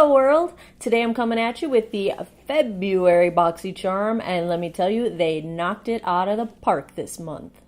Hello world! Today I'm coming at you with the February Boxycharm, and let me tell you, they knocked it out of the park this month.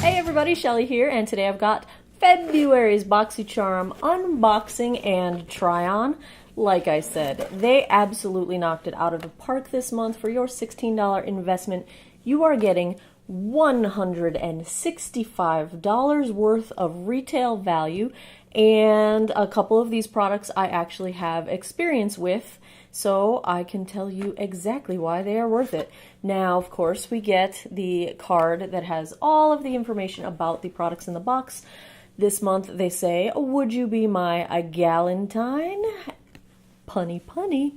Hey everybody, Shelly here, and today I've got February's Boxycharm unboxing and try on. Like I said, they absolutely knocked it out of the park this month. For your $16 investment, you are getting $165 worth of retail value, and a couple of these products I actually have experience with, so I can tell you exactly why they are worth it. Now, of course, we get the card that has all of the information about the products in the box. This month they say, "Would you be my galentine?" Punny punny.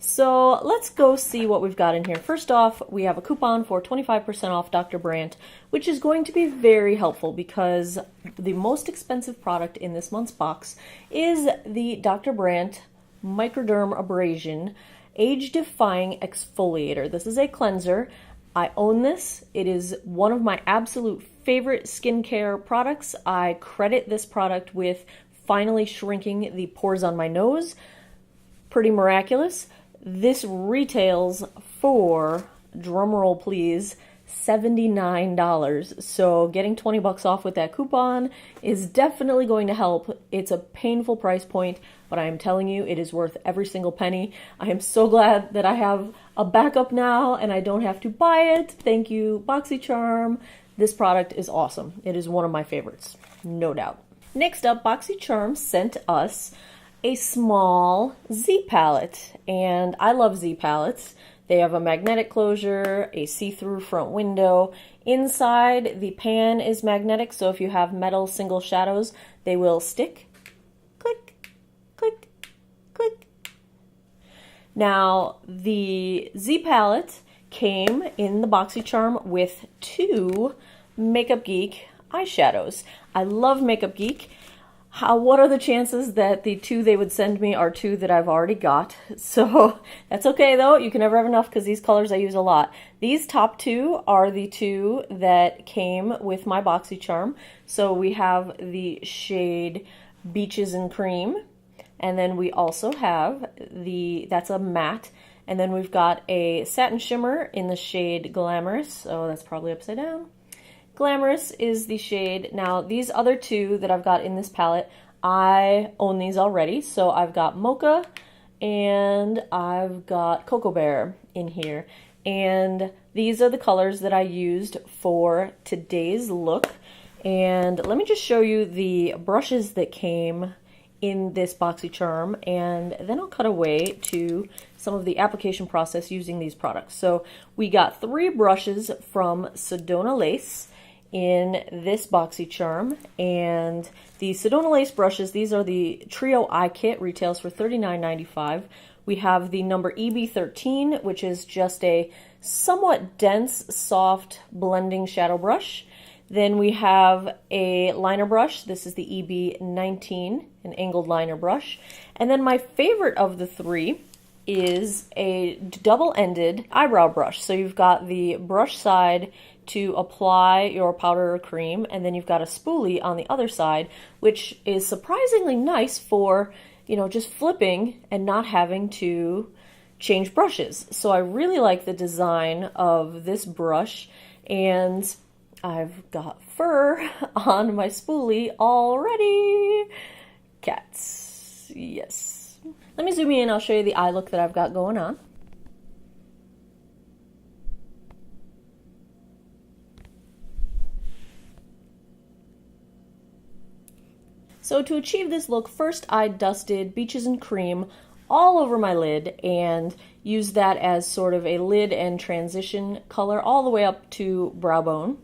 So let's go see what we've got in here. First off, we have a coupon for 25% off Dr. Brandt, which is going to be very helpful because the most expensive product in this month's box is the Dr. Brandt Microderm Abrasion Age-Defying Exfoliator. This is a cleanser. I own this. It is one of my absolute favorite skincare products. I credit this product with finally shrinking the pores on my nose. Pretty miraculous. This retails for, drumroll please, $79. So getting 20 bucks off with that coupon is definitely going to help. It's a painful price point, but I am telling you, it is worth every single penny. I am so glad that I have a backup now and I don't have to buy it. Thank you, Boxycharm. This product is awesome. It is one of my favorites, no doubt. Next up, Boxycharm sent us a small Z palette, and I love Z palettes. They have a magnetic closure, a see-through front window. Inside, the pan is magnetic, so if you have metal single shadows, they will stick. Click, click, click. Now, the Z palette came in the Boxycharm with two Makeup Geek eyeshadows. I love Makeup Geek. What are the chances that the two they would send me are two that I've already got? So that's okay though, you can never have enough because these colors I use a lot. These top two are the two that came with my Boxycharm. So we have the shade Beaches and Cream, and then we also have that's a matte, and then we've got a satin shimmer in the shade Glamorous. Oh, that's probably upside down. Glamorous is the shade. Now, these other two that I've got in this palette, I own these already. So I've got Mocha and I've got Cocoa Bear in here. And these are the colors that I used for today's look. And let me just show you the brushes that came in this Boxycharm, and then I'll cut away to some of the application process using these products. So we got 3 brushes from Sedona Lace in this Boxycharm, and the Sedona Lace brushes, these are the Trio Eye Kit, retails for $39.95. We have the number EB13, which is just a somewhat dense, soft blending shadow brush. Then we have a liner brush. This is the EB19, an angled liner brush. And then my favorite of the 3 is a double-ended eyebrow brush. So you've got the brush side to apply your powder or cream, and then you've got a spoolie on the other side, which is surprisingly nice for, you know, just flipping and not having to change brushes. So I really like the design of this brush, and I've got fur on my spoolie already. Cats, yes. Let me zoom in, I'll show you the eye look that I've got going on. So to achieve this look, first I dusted Beaches and Cream all over my lid and used that as sort of a lid and transition color all the way up to brow bone.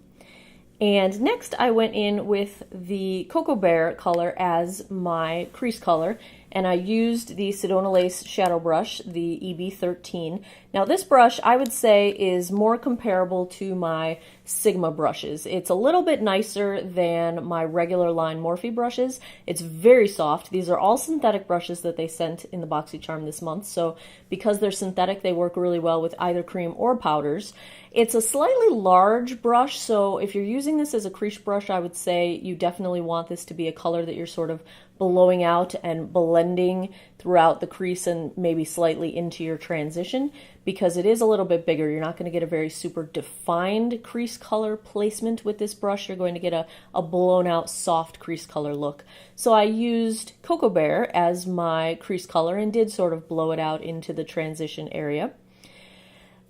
And next I went in with the Cocoa Bear color as my crease color, and I used the Sedona Lace shadow brush, the EB13. Now this brush I would say is more comparable to my Sigma brushes. It's a little bit nicer than my regular line Morphe brushes. It's very soft. These are all synthetic brushes that they sent in the Boxycharm this month, so because they're synthetic they work really well with either cream or powders. It's a slightly large brush, so if you're using this as a crease brush, I would say you definitely want this to be a color that you're sort of blowing out and blending throughout the crease and maybe slightly into your transition, because it is a little bit bigger. You're not going to get a very super defined crease color placement with this brush. You're going to get a blown out soft crease color look. So I used Cocoa Bear as my crease color and did sort of blow it out into the transition area.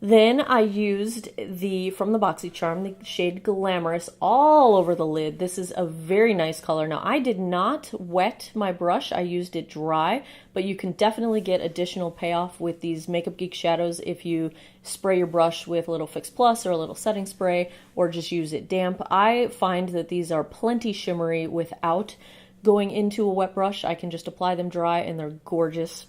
Then I used from the Boxycharm, the shade Glamorous, all over the lid. This is a very nice color. Now, I did not wet my brush. I used it dry, but you can definitely get additional payoff with these Makeup Geek shadows if you spray your brush with a little Fix Plus or a little setting spray, or just use it damp. I find that these are plenty shimmery without going into a wet brush. I can just apply them dry and they're gorgeous.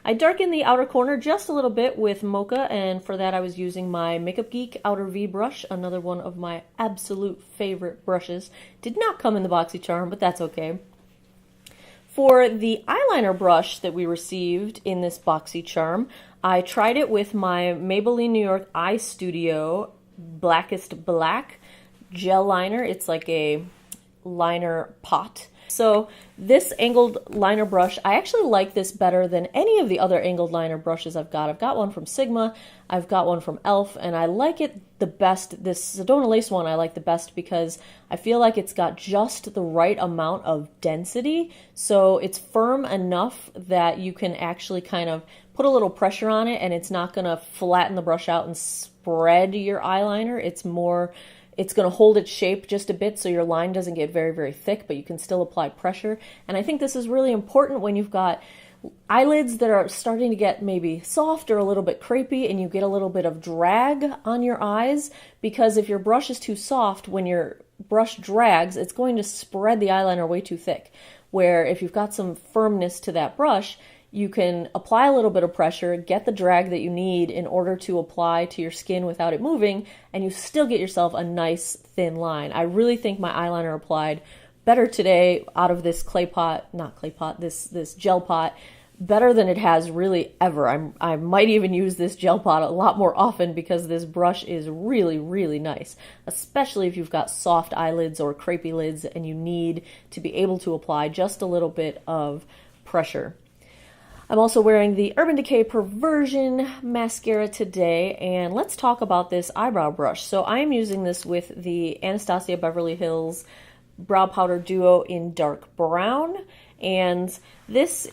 I darkened the outer corner just a little bit with Mocha, and for that I was using my Makeup Geek Outer V brush, another one of my absolute favorite brushes. Did not come in the Boxycharm, but that's okay. For the eyeliner brush that we received in this Boxycharm, I tried it with my Maybelline New York Eye Studio Blackest Black gel liner. It's like a liner pot. So this angled liner brush, I actually like this better than any of the other angled liner brushes I've got. I've got one from Sigma, I've got one from e.l.f., and I like it the best. This Sedona Lace one I like the best because I feel like it's got just the right amount of density. So it's firm enough that you can actually kind of put a little pressure on it and it's not going to flatten the brush out and spread your eyeliner. It's going to hold its shape just a bit so your line doesn't get very, very thick, but you can still apply pressure. And I think this is really important when you've got eyelids that are starting to get maybe soft or a little bit crepey and you get a little bit of drag on your eyes, because if your brush is too soft, when your brush drags, it's going to spread the eyeliner way too thick. Where if you've got some firmness to that brush, you can apply a little bit of pressure, get the drag that you need in order to apply to your skin without it moving, and you still get yourself a nice thin line. I really think my eyeliner applied better today out of this this gel pot, better than it has really ever. I might even use this gel pot a lot more often because this brush is really, really nice, especially if you've got soft eyelids or crepey lids and you need to be able to apply just a little bit of pressure. I'm also wearing the Urban Decay Perversion mascara today, and let's talk about this eyebrow brush. So I am using this with the Anastasia Beverly Hills Brow Powder Duo in dark brown, and this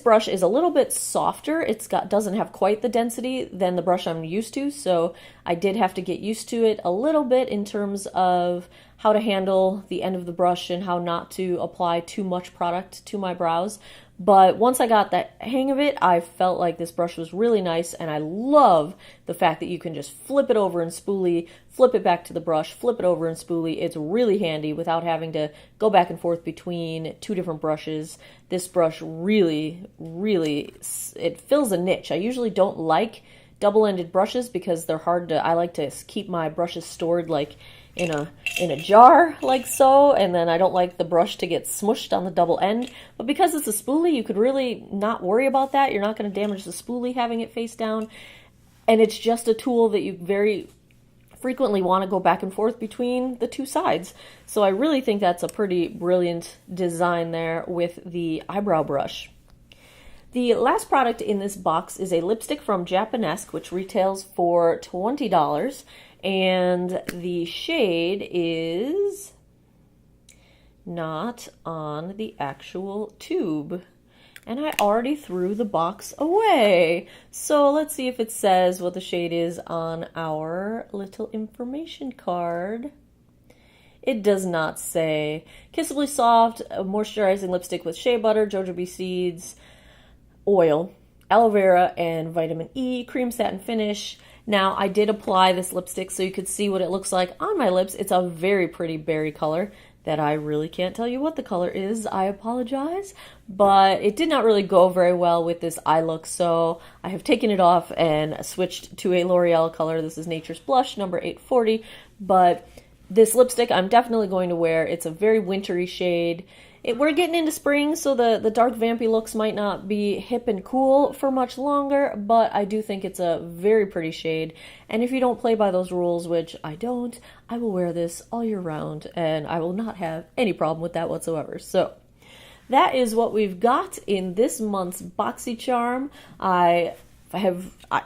brush is a little bit softer. Doesn't have quite the density than the brush I'm used to, so I did have to get used to it a little bit in terms of how to handle the end of the brush and how not to apply too much product to my brows. But once I got the hang of it, I felt like this brush was really nice, and I love the fact that you can just flip it over and spoolie, flip it back to the brush, flip it over and spoolie. It's really handy without having to go back and forth between two different brushes. This brush really, really, it fills a niche. I usually don't like double-ended brushes because they're hard to, I like to keep my brushes stored like in a jar like so, and then I don't like the brush to get smushed on the double end. But because it's a spoolie, you could really not worry about that. You're not going to damage the spoolie having it face down, and it's just a tool that you very frequently want to go back and forth between the two sides. So I really think that's a pretty brilliant design there with the eyebrow brush. The last product in this box is a lipstick from Japonesque, which retails for $20. And the shade is not on the actual tube. And I already threw the box away. So let's see if it says what the shade is on our little information card. It does not say. Kissably Soft, a moisturizing lipstick with shea butter, jojoba seeds, oil, aloe vera, and vitamin E, cream satin finish. Now, I did apply this lipstick so you could see what it looks like on my lips. It's a very pretty berry color that I really can't tell you what the color is. I apologize. But it did not really go very well with this eye look, so I have taken it off and switched to a L'Oreal color. This is Nature's Blush, number 840. But this lipstick I'm definitely going to wear. It's a very wintry shade. we're getting into spring, so the dark vampy looks might not be hip and cool for much longer, but I do think it's a very pretty shade. And if you don't play by those rules, which I don't, I will wear this all year round, and I will not have any problem with that whatsoever. So that is what we've got in this month's Boxycharm.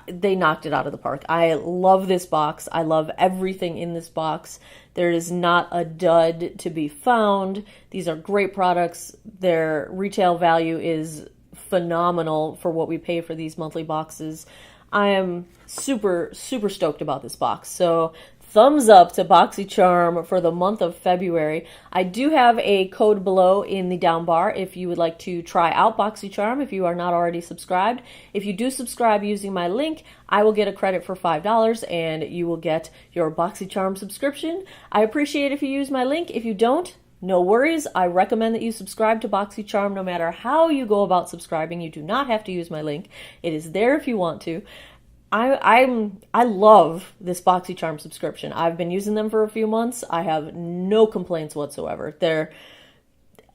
They knocked it out of the park. I love this box. I love everything in this box. There is not a dud to be found. These are great products. Their retail value is phenomenal for what we pay for these monthly boxes. I am super, super stoked about this box. So thumbs up to Boxycharm for the month of February. I do have a code below in the down bar if you would like to try out Boxycharm if you are not already subscribed. If you do subscribe using my link, I will get a credit for $5 and you will get your Boxycharm subscription. I appreciate if you use my link. If you don't, no worries. I recommend that you subscribe to Boxycharm no matter how you go about subscribing. You do not have to use my link. It is there if you want to. I love this Boxycharm subscription. I've been using them for a few months. I have no complaints whatsoever. They're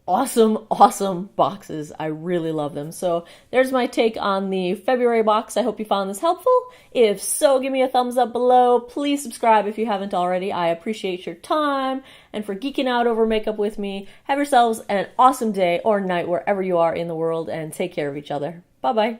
awesome, awesome boxes. I really love them. So there's my take on the February box. I hope you found this helpful. If so, give me a thumbs up below. Please subscribe if you haven't already. I appreciate your time and for geeking out over makeup with me. Have yourselves an awesome day or night wherever you are in the world, and take care of each other. Bye-bye.